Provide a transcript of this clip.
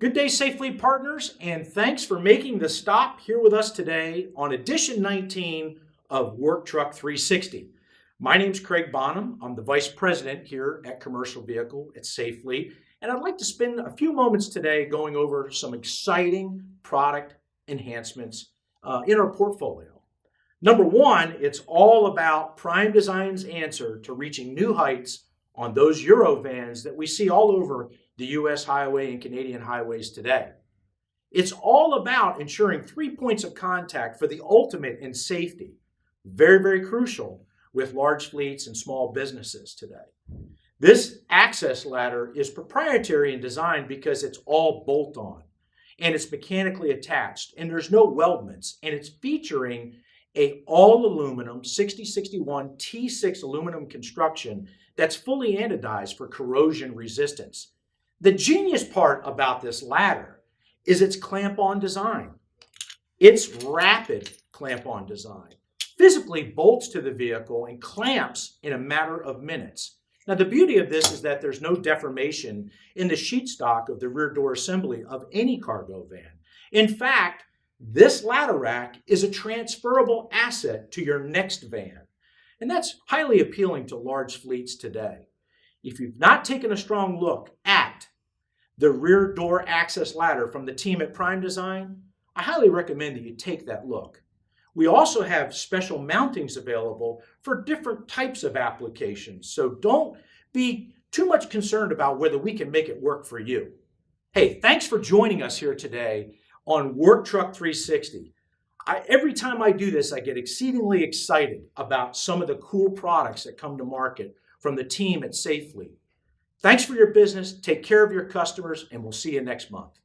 Good day, Safe Fleet partners, and thanks for making the stop here with us today on edition 19 of Work Truck 360. My name's Craig Bonham. I'm the Vice President here at Commercial Vehicle at Safe Fleet, and I'd like to spend a few moments today going over some exciting product enhancements in our portfolio. Number one, it's all about Prime Design's answer to reaching new heights on those Euro vans that we see all over the U.S. highway and Canadian highways today. It's all about ensuring 3 points of contact for the ultimate in safety. Very, very crucial with large fleets and small businesses today. This access ladder is proprietary in design because it's all bolt-on and it's mechanically attached and there's no weldments, and it's featuring a all aluminum 6061 T6 aluminum construction that's fully anodized for corrosion resistance. The genius part about this ladder is its clamp-on design. Its rapid clamp-on design physically bolts to the vehicle and clamps in a matter of minutes. Now, the beauty of this is that there's no deformation in the sheet stock of the rear door assembly of any cargo van. In fact, this ladder rack is a transferable asset to your next van, and that's highly appealing to large fleets today. If you've not taken a strong look at the rear door access ladder from the team at Prime Design, I highly recommend that you take that look. We also have special mountings available for different types of applications, so don't be too much concerned about whether we can make it work for you. Hey, thanks for joining us here today on Work Truck 360. Every time I do this, I get exceedingly excited about some of the cool products that come to market from the team at Safe Fleet. Thanks for your business, take care of your customers, and we'll see you next month.